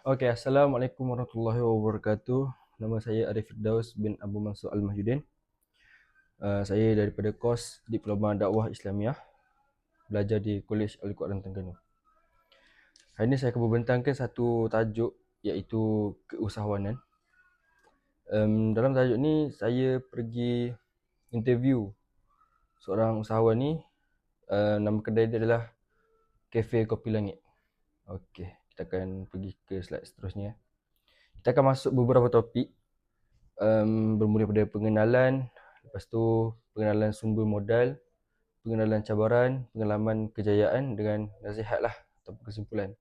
Okey, Assalamualaikum warahmatullahi wabarakatuh. Nama saya Arif Firdaus bin Abu Mansur Al-Mahyudin. Saya daripada kos Diploma Dakwah Islamiah, belajar di Kolej Al-Quran Terengganu. Hari ini saya akan membentangkan satu tajuk iaitu keusahawanan. Dalam tajuk ni saya pergi interview seorang usahawan ni. Nama kedai dia adalah Cafe Kopi Langit. Okey, kita akan pergi ke slide seterusnya. Kita akan masuk beberapa topik. Bermula daripada pengenalan, lepas tu pengenalan sumber modal, pengenalan cabaran, pengalaman kejayaan dengan nasihat lah atau kesimpulan.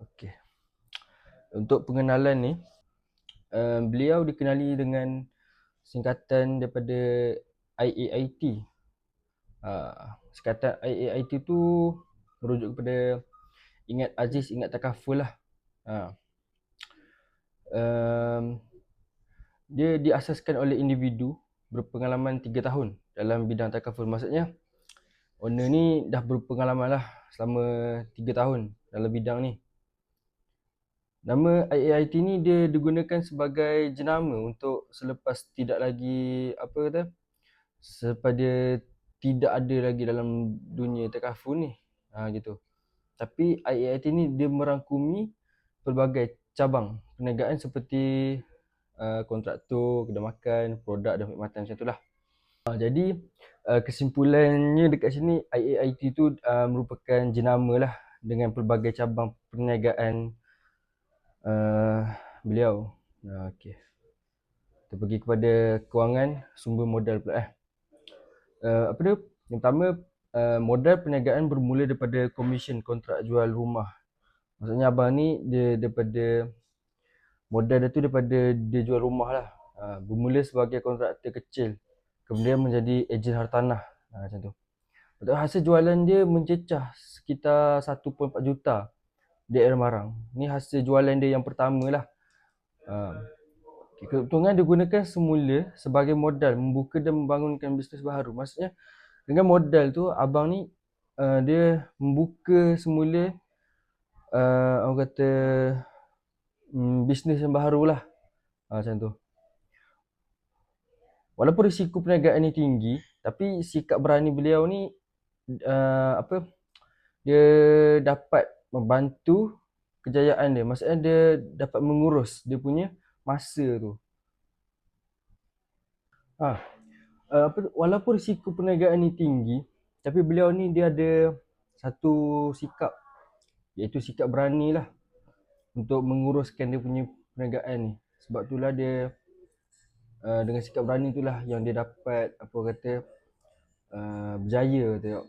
Okey. Untuk pengenalan ni, beliau dikenali dengan singkatan daripada IAIT. Singkatan IAIT tu merujuk kepada ingat Aziz, ingat takaful lah. Dia diasaskan oleh individu berpengalaman 3 tahun dalam bidang takaful. Maksudnya owner ni dah berpengalaman lah selama 3 tahun dalam bidang ni. Nama IAIT ni dia digunakan sebagai jenama untuk selepas tidak lagi sepada tidak ada lagi dalam dunia takaful ni. Gitu. Tapi IAIT ni dia merangkumi pelbagai cabang perniagaan seperti kontraktor, kedai makan, produk dan perkhidmatan macam tu lah. Jadi kesimpulannya dekat sini, IAIT tu merupakan jenama lah dengan pelbagai cabang perniagaan beliau. Okey. Kita pergi kepada kewangan sumber modal pula. Yang pertama, modal perniagaan bermula daripada komisen kontrak jual rumah. Maksudnya abang ni dia daripada modal dia tu daripada dia jual rumah lah. Bermula sebagai kontraktor kecil, kemudian menjadi ejen hartanah, macam tu. Untuk hasil jualan dia mencecah sekitar 1.4 juta di daerah Marang. Ni hasil jualan dia yang pertama lah. Keuntungan digunakan semula sebagai modal membuka dan membangunkan bisnes baru. Maksudnya dengan modal tu abang ni dia membuka semula orang kata bisnes yang baru lah. Macam tu. Walaupun risiko perniagaan ni tinggi, tapi sikap berani beliau ni dia dapat membantu kejayaan dia. Maksudnya dia dapat mengurus dia punya masa tu. Walaupun risiko perniagaan ni tinggi, tapi beliau ni dia ada satu sikap, iaitu sikap berani lah untuk menguruskan dia punya perniagaan ni. Sebab itulah dia dengan sikap berani itulah yang dia dapat berjaya tengok.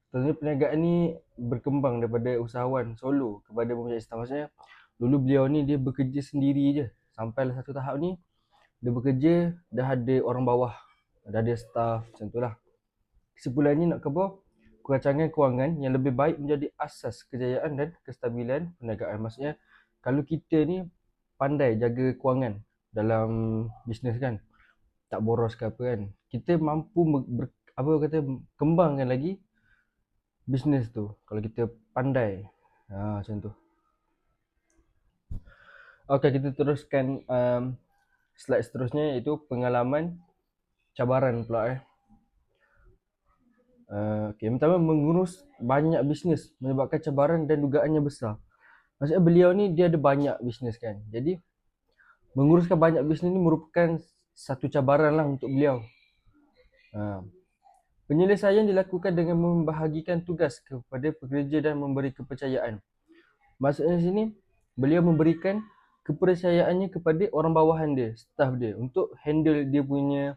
Sebenarnya perniagaan ni berkembang daripada usahawan solo kepada mempunyai staff. Maksudnya dulu beliau ni dia bekerja sendiri je. Sampailah satu tahap ni dia bekerja dah ada orang bawah, dah ada staff, macam tu lah. Kesimpulannya nak khabar, kerancangan kewangan yang lebih baik menjadi asas kejayaan dan kestabilan perniagaan. Maksudnya kalau kita ni pandai jaga kewangan dalam bisnes kan, tak boros ke apa kan, kita mampu kembangkan lagi bisnes tu kalau kita pandai. Macam tu. Okey, kita teruskan slide seterusnya, iaitu pengalaman cabaran pula. Yang pertama, mengurus banyak bisnes menyebabkan cabaran dan dugaannya besar. Maksudnya beliau ni dia ada banyak bisnes kan. Jadi menguruskan banyak bisnes ni merupakan satu cabaran lah untuk beliau. Penyelesaian dilakukan dengan membahagikan tugas kepada pekerja dan memberi kepercayaan. Maksudnya sini beliau memberikan kepercayaannya kepada orang bawahan dia, staff dia, untuk handle dia punya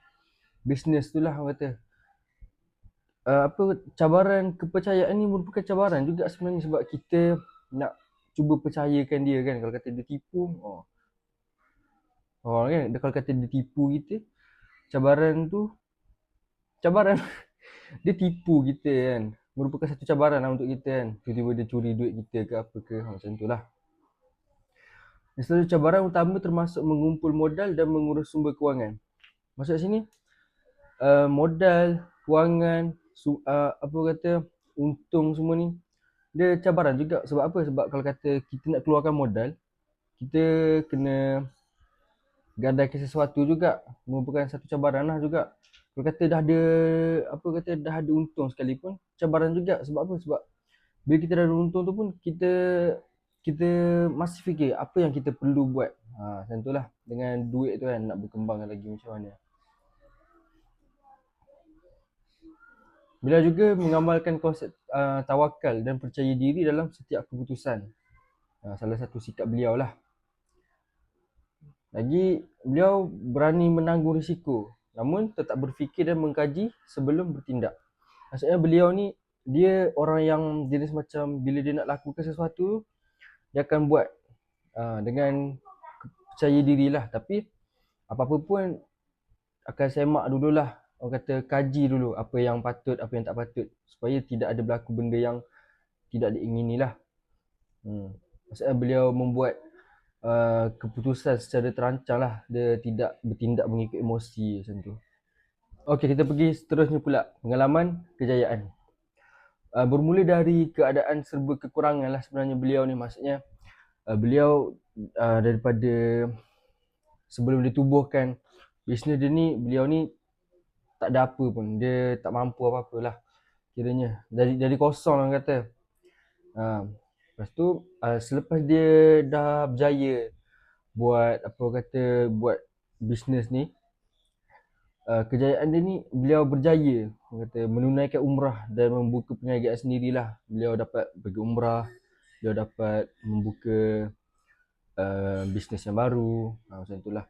bisnes tu lah, orang kata. Cabaran kepercayaan ni merupakan cabaran juga sebenarnya, sebab kita nak cuba percayakan dia kan. Kalau kata dia tipu, kan, kalau kata dia tipu kita, cabaran dia tipu kita kan, merupakan satu cabaran lah untuk kita kan. Tiba-tiba dia curi duit kita ke apa ke, macam tu lah. Setelah cabaran utama termasuk mengumpul modal dan mengurus sumber kewangan. Maksud sini modal, kewangan, untung semua ni dia cabaran juga. Sebab apa? Sebab kalau kata kita nak keluarkan modal, kita kena gadaikan sesuatu juga, merupakan satu cabaran lah juga. Kalau kata dah ada dah ada untung sekalipun, cabaran juga. Sebab apa? Sebab bila kita dah ada untung tu pun kita kita masih fikir apa yang kita perlu buat. Macam tu lah dengan duit tu kan, nak berkembang lagi macam mana. Beliau juga mengamalkan konsep tawakal dan percaya diri dalam setiap keputusan. Salah satu sikap beliau lah. Lagi, beliau berani menanggung risiko, namun tetap berfikir dan mengkaji sebelum bertindak. Maksudnya beliau ni, dia orang yang jenis macam bila dia nak lakukan sesuatu, dia akan buat dengan percaya diri lah. Tapi apa-apa pun akan semak dululah. Orang kata kaji dulu apa yang patut, apa yang tak patut. Supaya tidak ada berlaku benda yang tidak diingini lah. Maksudnya beliau membuat keputusan secara terancang lah. Dia tidak bertindak mengikut emosi macam tu. Okey, kita pergi seterusnya pula. Pengalaman kejayaan. Bermula dari keadaan serba kekurangan lah sebenarnya beliau ni. Maksudnya beliau daripada sebelum ditubuhkan bisnes dia ni, beliau ni tak ada apa pun. Dia tak mampu apa-apa lah kiranya. Dari kosong lah kata. Lepas tu selepas dia dah berjaya buat bisnes ni, kejayaan dia ni, beliau berjaya menunaikan umrah dan membuka perniagaan sendirilah. Beliau dapat pergi umrah, beliau dapat membuka bisnes yang baru, macam itulah.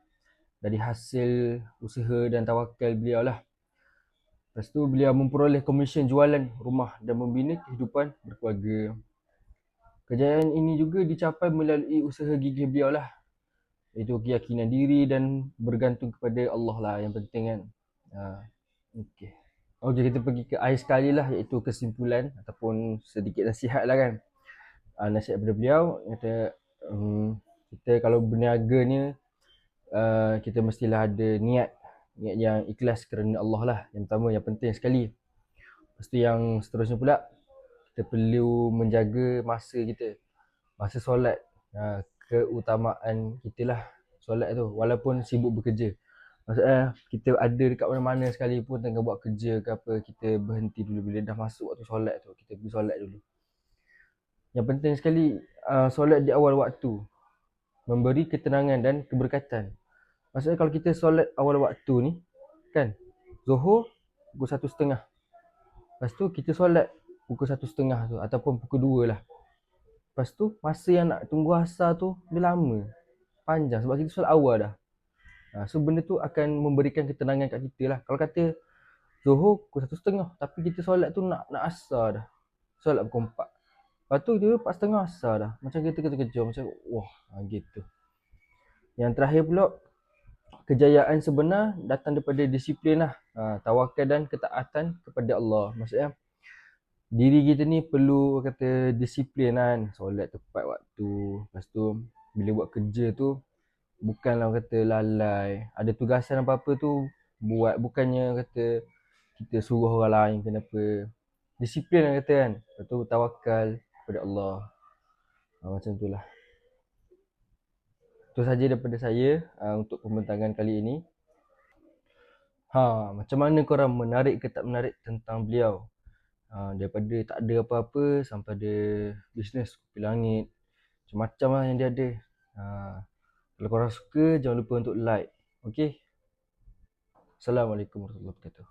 Dari hasil usaha dan tawakal beliau lah. Lepas tu beliau memperoleh komisen jualan rumah dan membina kehidupan berkeluarga. Kejayaan ini juga dicapai melalui usaha gigih beliau lah. Itu keyakinan diri dan bergantung kepada Allah lah yang penting kan. Okey. Kita pergi ke akhir sekali lah, iaitu kesimpulan ataupun sedikit nasihat lah kan. Nasihat daripada beliau, kata kita kalau berniaga ni, kita mestilah ada niat yang ikhlas kerana Allah lah. Yang pertama, yang penting sekali. Lepas tu yang seterusnya pula, kita perlu menjaga masa kita. Masa solat, keutamaan kita lah solat tu, walaupun sibuk bekerja. Maksudnya kita ada dekat mana-mana sekalipun tengah buat kerja ke apa, kita berhenti dulu. Bila dah masuk waktu solat tu, kita pergi solat dulu. Yang penting sekali, solat di awal waktu memberi ketenangan dan keberkatan. Maksudnya kalau kita solat awal waktu ni kan, Zuhur pukul 1.30, lepas tu kita solat pukul 1.30 tu, ataupun pukul 2 lah. Lepas tu masa yang nak tunggu asar tu dia lama, panjang, sebab kita solat awal dah. So benda tu akan memberikan ketenangan kat kita lah. Kalau kata Zuhur pukul 1.30 tapi kita solat tu nak asar dah, solat pukul 4, lepas tu dia 4.30 asar dah, macam kita kejar macam gitu. Yang terakhir pula, kejayaan sebenar datang daripada disiplin lah, tawakal dan ketaatan kepada Allah. Maksudnya diri kita ni perlu disiplin kan, solat tepat waktu. Lepas tu bila buat kerja tu bukanlah lalai, ada tugasan apa-apa tu buat, bukannya kita suruh orang lain kenapa. Disiplin lah kan. Lepas tu tawakal kepada Allah. Macam tu lah. Itu saja daripada saya untuk pembentangan kali ini. Macam mana korang, menarik ke tak menarik tentang beliau? Daripada tak ada apa-apa sampai ada bisnes kopi langit, macam-macam lah yang dia ada. Kalau korang suka, jangan lupa untuk like. Okay. Assalamualaikum warahmatullahi wabarakatuh.